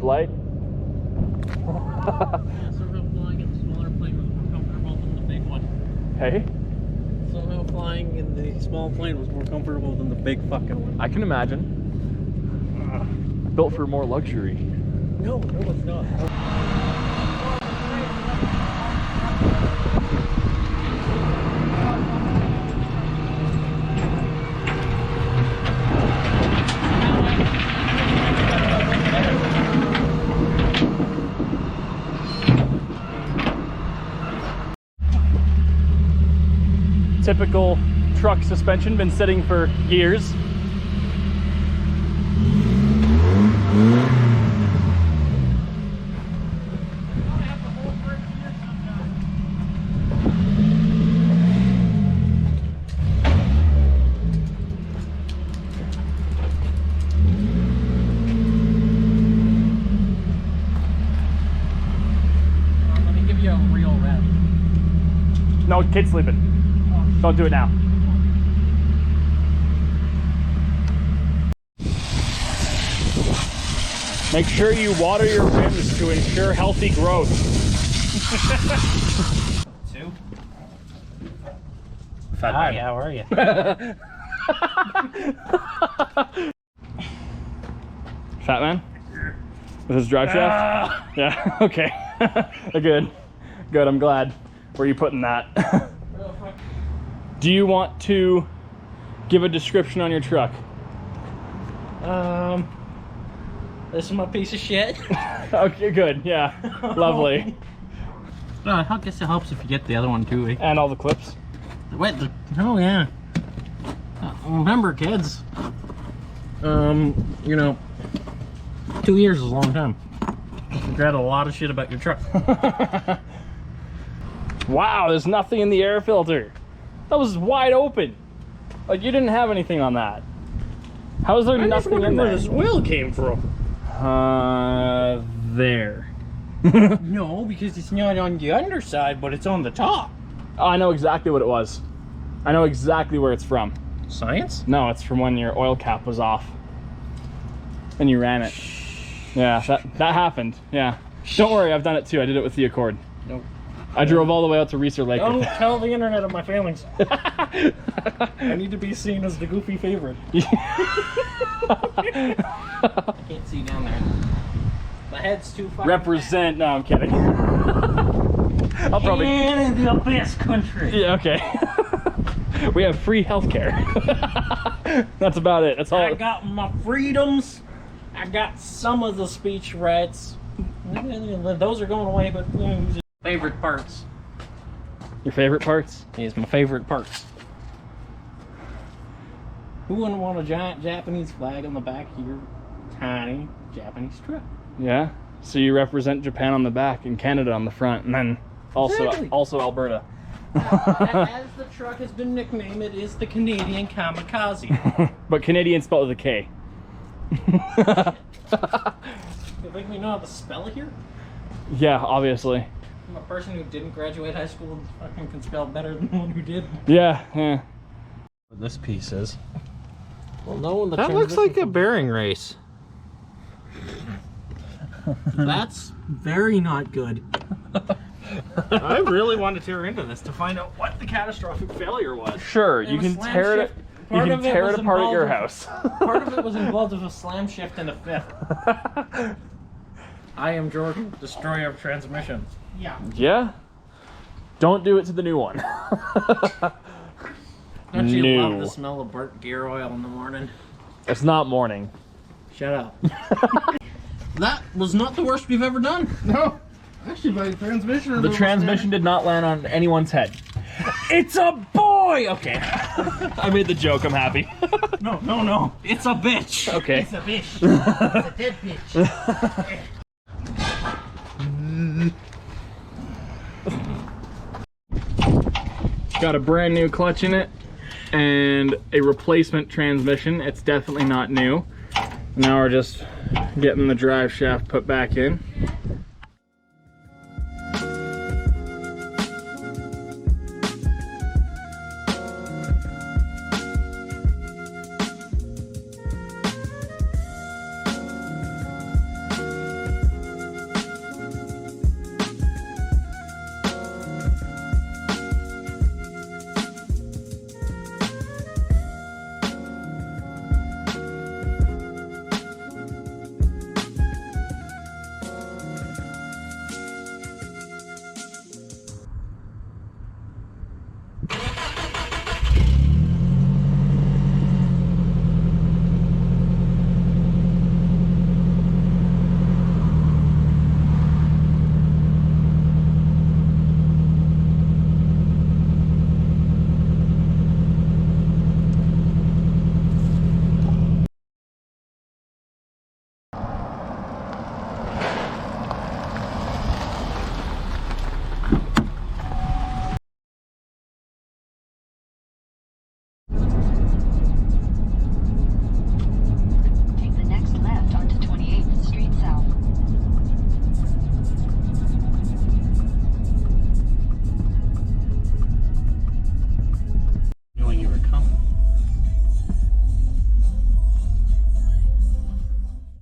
flight. Somehow flying in the smaller plane was more comfortable than the big one. Hey? Somehow flying in the small plane was more comfortable than the big fucking one. I can imagine. Built for more luxury. No, it's not. Typical truck suspension, been sitting for years. Let me give you a real rev. No, kid's sleeping. Don't do it now. Make sure you water your rims to ensure healthy growth. 2. Fatman. Hi, how are you? Fatman? With his drive shaft? Yeah, okay. Good. Good, I'm glad. Where are you putting that? Do you want to give a description on your truck? This is my piece of shit. Okay, good. Yeah, lovely. I guess it helps if you get the other one too. And all the clips. Wait, oh yeah. Remember, kids. You know, 2 years is a long time. You regret a lot of shit about your truck. Wow, there's nothing in the air filter. That was wide open. Like, you didn't have anything on that. How is there nothing in there? Where this oil came from? There. No, because it's not on the underside, but it's on the top. Oh, I know exactly what it was. I know exactly where it's from. Science? No, it's from when your oil cap was off. And you ran it. Yeah, that happened. Yeah. Don't worry, I've done it too. I did it with the Accord. Nope. I drove all the way out to Reeser Lake. Don't tell the internet of my failings. I need to be seen as the goofy favorite. I can't see down there. My head's too far. Represent. No, I'm kidding. I'll probably. Canada, the best country. Yeah, okay. We have free healthcare. That's about it. That's all. I got my freedoms. I got some of the speech rights. Those are going away, but favorite parts. Your favorite parts? Is my favorite parts. Who wouldn't want a giant Japanese flag on the back of your tiny Japanese truck? Yeah. So you represent Japan on the back and Canada on the front, and then also Exactly. also Alberta. As the truck has been nicknamed, it is the Canadian Kamikaze. But Canadian spelled with a K. You think we know how to spell it here? Yeah, obviously. I'm a person who didn't graduate high school and fucking can spell better than the one who did. Yeah, yeah. What this piece is. Well, no, the That looks like a bearing race. That's very not good. I really want to tear into this to find out what the catastrophic failure was. Sure, And you a can slam tear it. shift. You Part can of it tear was it apart at your involved house. Part of it was involved with a slam shift and a fifth. I am Jordan, destroyer of transmissions. Yeah. Yeah. Don't do it to the new one. Don't you No. love the smell of burnt gear oil in the morning? It's not morning. Shut up. That was not the worst we've ever done. No. Actually, my transmission. The transmission did not land on anyone's head. It's a boy! Okay. I made the joke, I'm happy. No. It's a bitch. Okay. It's a bitch. It's a dead bitch. Got a brand new clutch in it and a replacement transmission. It's definitely not new. Now we're just getting the drive shaft put back in.